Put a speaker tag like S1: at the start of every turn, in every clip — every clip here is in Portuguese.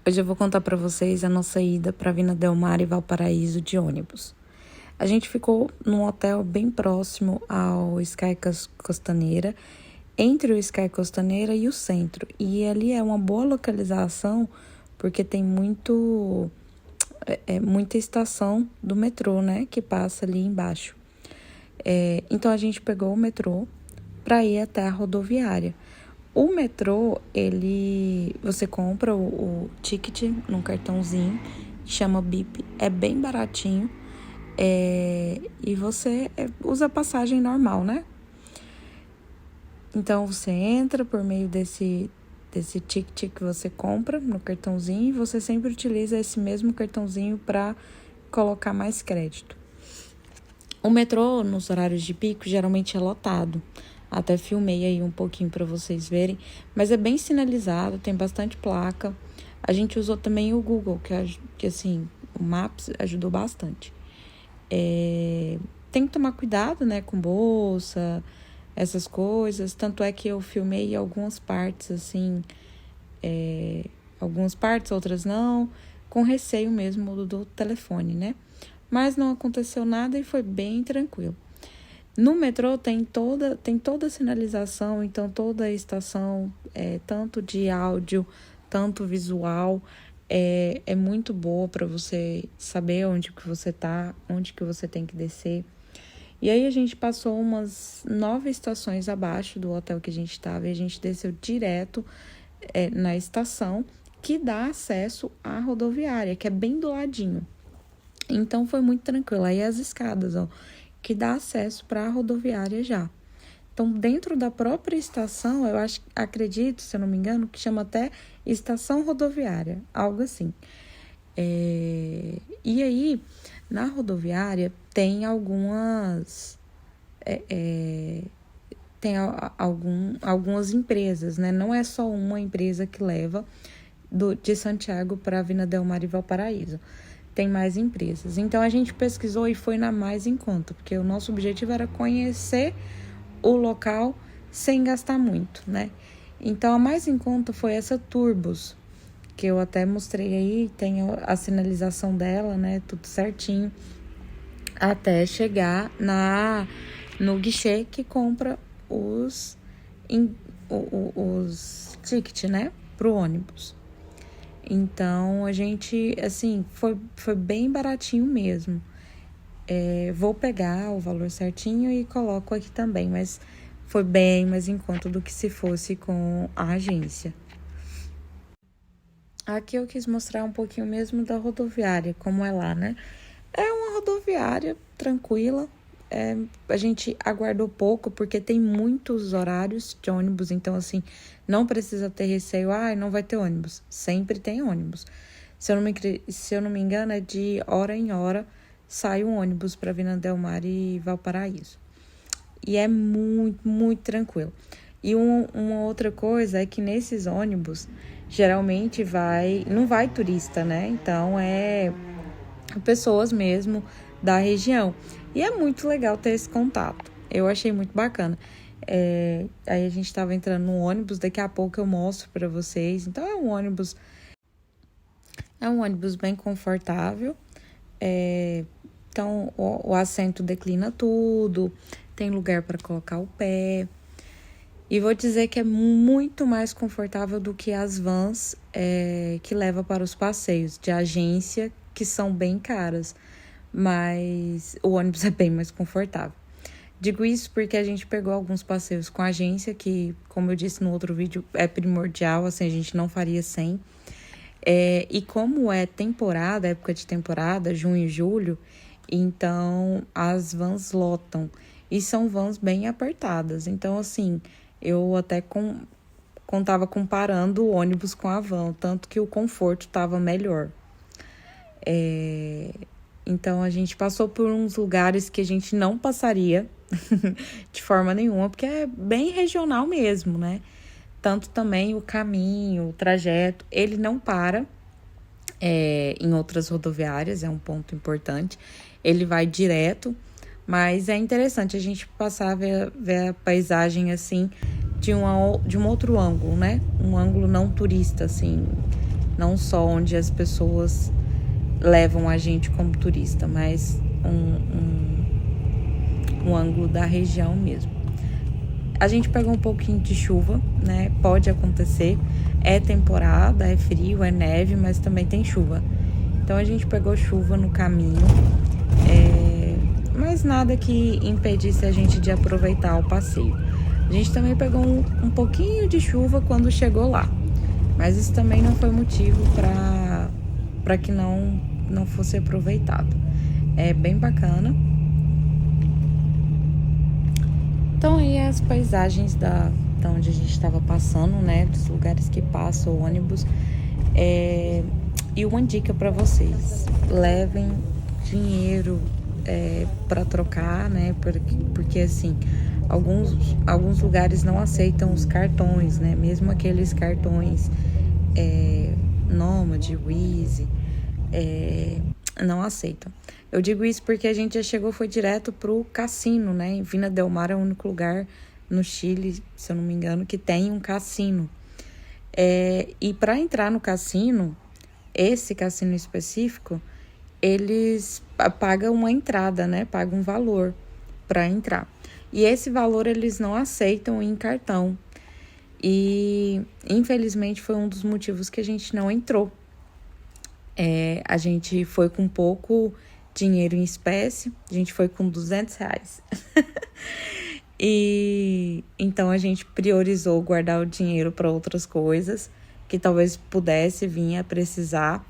S1: Hoje eu vou contar para vocês a nossa ida para Vina Del Mar e Valparaíso de ônibus. A gente ficou num hotel bem próximo ao Sky Costaneira, entre o Sky Costaneira e o centro. E ali é uma boa localização porque tem muita estação do metrô, né, que passa ali embaixo. Então a gente pegou o metrô para ir até a rodoviária. O metrô, você compra o ticket num cartãozinho, chama BIP, é bem baratinho, e você usa a passagem normal, né? Então, você entra por meio desse ticket que você compra no cartãozinho, e você sempre utiliza esse mesmo cartãozinho para colocar mais crédito. O metrô, nos horários de pico, geralmente é lotado. Até filmei aí um pouquinho para vocês verem, mas é bem sinalizado, tem bastante placa. A gente usou também o Google, que assim, o Maps ajudou bastante. Tem que tomar cuidado, né, com bolsa, essas coisas. Tanto é que eu filmei algumas partes, assim, algumas partes, outras não, com receio mesmo do telefone, né? Mas não aconteceu nada e foi bem tranquilo. No metrô tem toda a sinalização, então toda a estação, tanto de áudio, tanto visual, é muito boa para você saber onde que você tá, onde que você tem que descer. E aí a gente passou umas 9 estações abaixo do hotel que a gente estava e a gente desceu direto na estação que dá acesso à rodoviária, que é bem do ladinho. Então foi muito tranquilo. Aí as escadas, ó, que dá acesso para a rodoviária já. Então, dentro da própria estação, acredito, se eu não me engano, que chama até estação rodoviária, algo assim. E aí, na rodoviária, tem algumas empresas, né? Não é só uma empresa que leva de Santiago para Vina Del Mar e Valparaíso. Tem mais empresas. Então, a gente pesquisou e foi na mais em conta, porque o nosso objetivo era conhecer o local sem gastar muito, né? Então, a mais em conta foi essa Turbos, que eu até mostrei aí, tem a sinalização dela, né? Tudo certinho, até chegar no guichê que compra os tickets, né? Pro ônibus. Então, a gente, assim, foi bem baratinho mesmo. Vou pegar o valor certinho e coloco aqui também, mas foi bem mais em conta do que se fosse com a agência. Aqui eu quis mostrar um pouquinho mesmo da rodoviária, como é lá, né? É uma rodoviária tranquila. A gente aguardou pouco, porque tem muitos horários de ônibus, então, assim, não precisa ter receio, não vai ter ônibus. Sempre tem ônibus. Se eu não me engano, é de hora em hora sai um ônibus para Vina Del Mar e Valparaíso. E é muito, muito tranquilo. E uma outra coisa é que nesses ônibus, geralmente não vai turista, né? Então, pessoas mesmo da região. E é muito legal ter esse contato. Eu achei muito bacana. Aí a gente estava entrando no ônibus, daqui a pouco eu mostro para vocês. Então é um ônibus bem confortável. Então o assento declina tudo, tem lugar para colocar o pé. E vou dizer que é muito mais confortável do que as vans que leva para os passeios de agência, que são bem caras, mas o ônibus é bem mais confortável. Digo isso porque a gente pegou alguns passeios com a agência, que, como eu disse no outro vídeo, é primordial, assim, a gente não faria sem. E como é temporada, época de temporada, junho e julho, então as vans lotam. E são vans bem apertadas. Então, assim, eu até tava comparando o ônibus com a van, tanto que o conforto tava melhor. Então, a gente passou por uns lugares que a gente não passaria de forma nenhuma, porque é bem regional mesmo, né? Tanto também o caminho, o trajeto, ele não para em outras rodoviárias, é um ponto importante. Ele vai direto, mas é interessante a gente passar a ver a paisagem, assim, de um outro ângulo, né? Um ângulo não turista, assim. não só onde as pessoas levam a gente como turista, mas um ângulo da região mesmo. A gente pegou um pouquinho de chuva, né? Pode acontecer. É temporada, é frio, é neve, mas também tem chuva. Então a gente pegou chuva no caminho, mas nada que impedisse a gente de aproveitar o passeio. A gente também pegou um pouquinho de chuva quando chegou lá, mas isso também não foi motivo para que não fosse aproveitado. É bem bacana. Então aí as paisagens da onde a gente estava passando, né, dos lugares que passa o ônibus. E uma dica para vocês: levem dinheiro para trocar, né, porque assim, alguns lugares não aceitam os cartões, né, mesmo aqueles cartões Nômade, Wizz, não aceitam. Eu digo isso porque a gente já chegou, foi direto pro cassino, né? Em Vina del Mar é o único lugar no Chile, se eu não me engano, que tem um cassino. E para entrar no cassino, esse cassino específico, eles pagam uma entrada, né? Pagam um valor para entrar. E esse valor eles não aceitam em cartão. E infelizmente foi um dos motivos que a gente não entrou. A gente foi com pouco dinheiro em espécie, a gente foi com R$200. E então a gente priorizou guardar o dinheiro para outras coisas que talvez pudesse vir a precisar.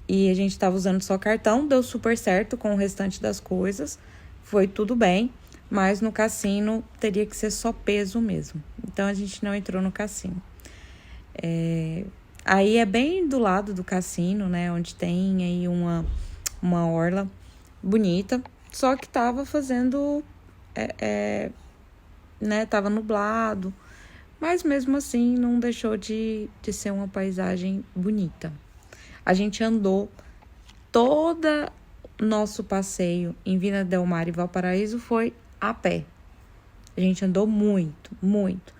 S1: E a gente estava usando só cartão, deu super certo com o restante das coisas, foi tudo bem, mas no cassino teria que ser só peso mesmo. Então a gente não entrou no cassino. Aí é bem do lado do cassino, né, onde tem aí uma orla bonita, só que tava fazendo, né, tava nublado, mas mesmo assim não deixou de ser uma paisagem bonita. A gente andou todo nosso passeio em Vina del Mar e Valparaíso foi a pé. A gente andou muito, muito.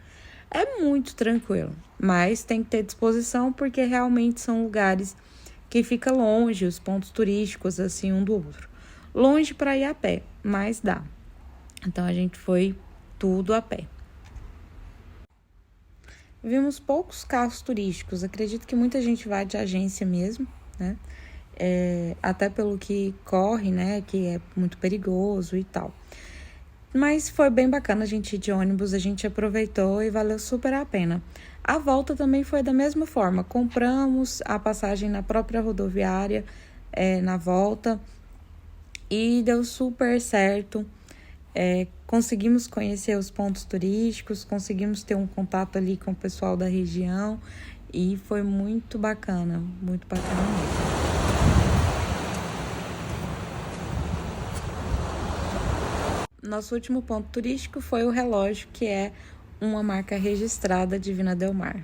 S1: É muito tranquilo, mas tem que ter disposição porque realmente são lugares que fica longe, os pontos turísticos assim um do outro. Longe para ir a pé, mas dá. Então a gente foi tudo a pé. Vimos poucos carros turísticos, acredito que muita gente vai de agência mesmo, né? Até pelo que corre, né? Que é muito perigoso e tal. Mas foi bem bacana a gente ir de ônibus, a gente aproveitou e valeu super a pena. A volta também foi da mesma forma, compramos a passagem na própria rodoviária na volta e deu super certo. Conseguimos conhecer os pontos turísticos, conseguimos ter um contato ali com o pessoal da região e foi muito bacana mesmo. Nosso último ponto turístico foi o relógio, que é uma marca registrada de Vina del Mar.